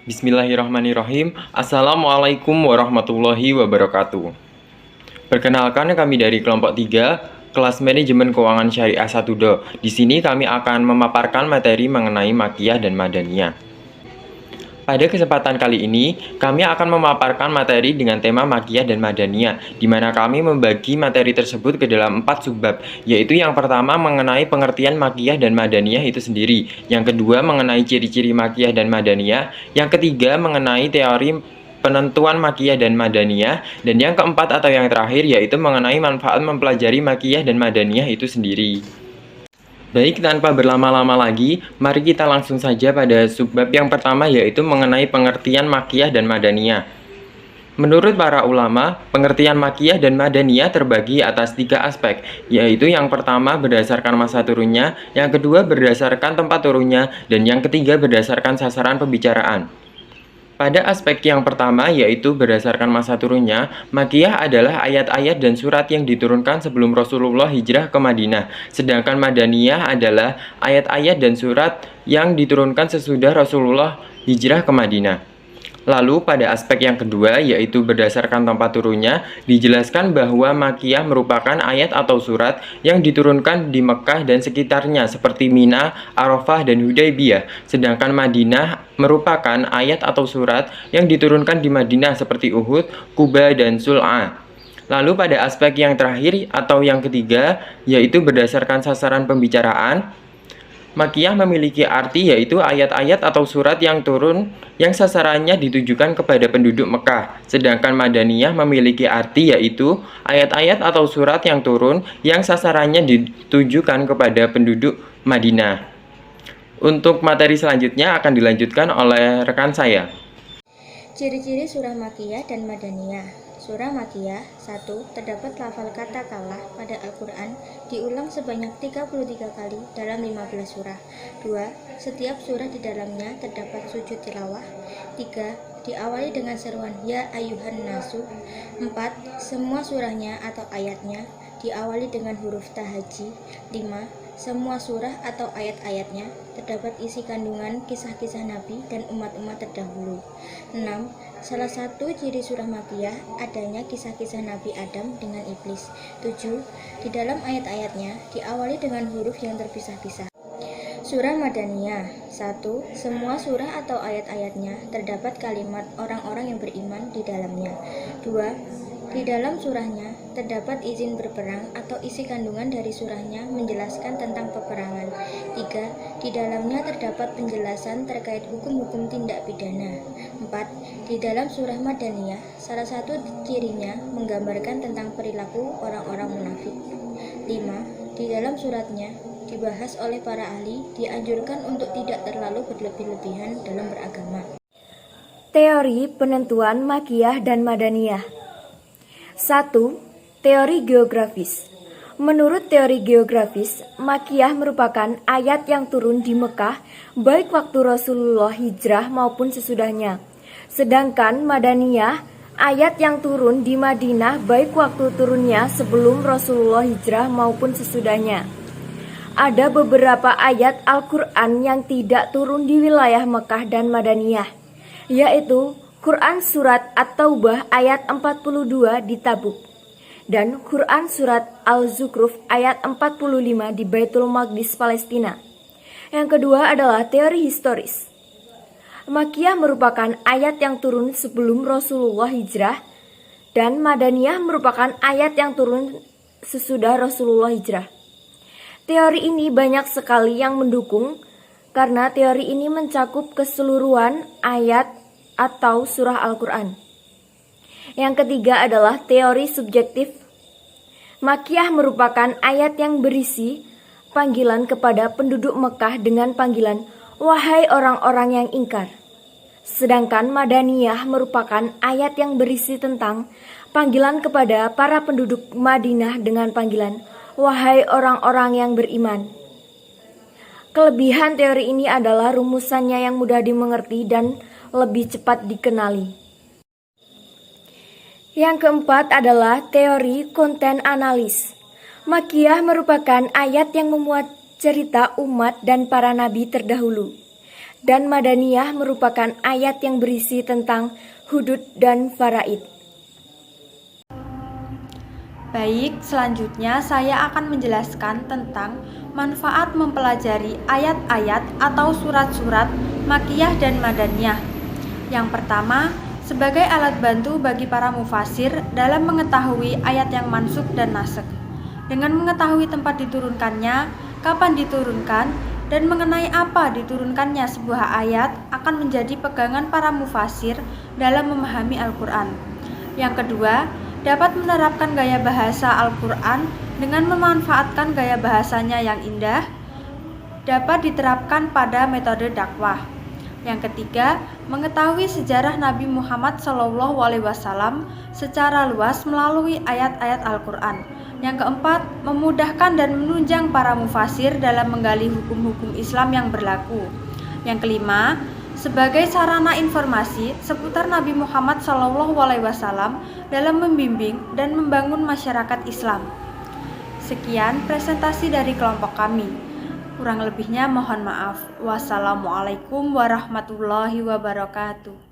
Bismillahirrahmanirrahim. Assalamualaikum warahmatullahi wabarakatuh. Perkenalkan, kami dari kelompok 3, kelas manajemen keuangan syariah 1 Di sini kami akan memaparkan materi mengenai makiyah dan madaniyah. Pada kesempatan kali ini, kami akan memaparkan materi dengan tema makiyah dan madaniyah, di mana kami membagi materi tersebut ke dalam 4 subbab, yaitu yang pertama mengenai pengertian makiyah dan madaniyah itu sendiri, yang kedua mengenai ciri-ciri makiyah dan madaniyah, yang ketiga mengenai teori penentuan makiyah dan madaniyah, dan yang keempat atau yang terakhir yaitu mengenai manfaat mempelajari makiyah dan madaniyah itu sendiri. Baik, tanpa berlama-lama lagi, mari kita langsung saja pada subbab yang pertama, yaitu mengenai pengertian makiyah dan madaniyah. Menurut para ulama, pengertian makiyah dan madaniyah terbagi atas 3 aspek, yaitu yang pertama berdasarkan masa turunnya, yang kedua berdasarkan tempat turunnya, dan yang ketiga berdasarkan sasaran pembicaraan. Pada aspek yang pertama, yaitu berdasarkan masa turunnya, makiyah adalah ayat-ayat dan surat yang diturunkan sebelum Rasulullah hijrah ke Madinah, sedangkan madaniyah adalah ayat-ayat dan surat yang diturunkan sesudah Rasulullah hijrah ke Madinah. Lalu pada aspek yang kedua, yaitu berdasarkan tempat turunnya, dijelaskan bahwa makiyah merupakan ayat atau surat yang diturunkan di Mekah dan sekitarnya seperti Mina, Arafah, dan Hudaybiyah. Sedangkan Madinah merupakan ayat atau surat yang diturunkan di Madinah seperti Uhud, Quba, dan Sul'a. Lalu pada aspek yang terakhir atau yang ketiga, yaitu berdasarkan sasaran pembicaraan, makiyah memiliki arti yaitu ayat-ayat atau surat yang turun yang sasarannya ditujukan kepada penduduk Mekah. Sedangkan madaniyah memiliki arti yaitu ayat-ayat atau surat yang turun yang sasarannya ditujukan kepada penduduk Madinah. Untuk materi selanjutnya akan dilanjutkan oleh rekan saya. Ciri-ciri surah makiyah dan madaniyah. Surah makiyah 1. Terdapat lafal kata kalah pada Al-Quran diulang sebanyak 33 kali dalam 15 surah. 2. Setiap surah di dalamnya terdapat sujud tilawah. 3. Diawali dengan seruan Ya Ayyuhan Nasu. 4. Semua surahnya atau ayatnya diawali dengan huruf tahaji. 5. Semua surah atau ayat-ayatnya terdapat isi kandungan kisah-kisah Nabi dan umat-umat terdahulu. 6. Salah satu ciri surah makiyah adanya kisah-kisah Nabi Adam dengan iblis. 7. Di dalam ayat-ayatnya diawali dengan huruf yang terpisah-pisah. Surah Madaniyah 1. Semua surah atau ayat-ayatnya terdapat kalimat orang-orang yang beriman di dalamnya. 2. Di dalam surahnya terdapat izin berperang atau isi kandungan dari surahnya menjelaskan tentang peperangan. 3. Di dalamnya terdapat penjelasan terkait hukum-hukum tindak pidana. 4. Di dalam surah Madaniyah, salah satu cirinya menggambarkan tentang perilaku orang-orang munafik. 5. Di dalam suratnya dibahas oleh para ahli dianjurkan untuk tidak terlalu berlebih-lebihan dalam beragama. Teori penentuan makiyah dan madaniyah. 1. Teori geografis. Menurut teori geografis, makiyah merupakan ayat yang turun di Mekah baik waktu Rasulullah hijrah maupun sesudahnya. Sedangkan madaniyah, ayat yang turun di Madinah baik waktu turunnya sebelum Rasulullah hijrah maupun sesudahnya. Ada beberapa ayat Al-Quran yang tidak turun di wilayah Mekah dan Madaniyah, yaitu Quran Surat At-Taubah ayat 42 di Tabuk, dan Quran Surat Al-Zukhruf ayat 45 di Baitul Maqdis, Palestina. Yang kedua adalah teori historis. Makiyah merupakan ayat yang turun sebelum Rasulullah hijrah, dan Madaniyah merupakan ayat yang turun sesudah Rasulullah hijrah. Teori ini banyak sekali yang mendukung, karena teori ini mencakup keseluruhan ayat atau surah Al-Quran. Yang ketiga adalah teori subjektif. Makiyah merupakan ayat yang berisi panggilan kepada penduduk Mekah dengan panggilan wahai orang-orang yang ingkar. Sedangkan Madaniyah merupakan ayat yang berisi tentang panggilan kepada para penduduk Madinah dengan panggilan wahai orang-orang yang beriman. Kelebihan teori ini adalah rumusannya yang mudah dimengerti dan lebih cepat dikenali. Yang keempat adalah teori konten analis. Makiyah merupakan ayat yang memuat cerita umat dan para nabi terdahulu. dan Madaniyah merupakan ayat yang berisi tentang hudud dan faraid. Baik, selanjutnya saya akan menjelaskan tentang manfaat mempelajari ayat-ayat atau surat-surat Makkiyah dan Madaniyah. Yang pertama, sebagai alat bantu bagi para mufasir dalam mengetahui ayat yang mansukh dan nasikh. Dengan mengetahui tempat diturunkannya, kapan diturunkan, dan mengenai apa diturunkannya sebuah ayat akan menjadi pegangan para mufasir dalam memahami Al-Quran. Yang kedua, dapat menerapkan gaya bahasa Al-Quran dengan memanfaatkan gaya bahasanya yang indah, dapat diterapkan pada metode dakwah. Yang ketiga, mengetahui sejarah Nabi Muhammad SAW secara luas melalui ayat-ayat Al-Quran. Yang keempat, memudahkan dan menunjang para mufasir dalam menggali hukum-hukum Islam yang berlaku. Yang kelima, sebagai sarana informasi seputar Nabi Muhammad SAW dalam membimbing dan membangun masyarakat Islam. Sekian presentasi dari kelompok kami. Kurang lebihnya mohon maaf. Wassalamualaikum warahmatullahi wabarakatuh.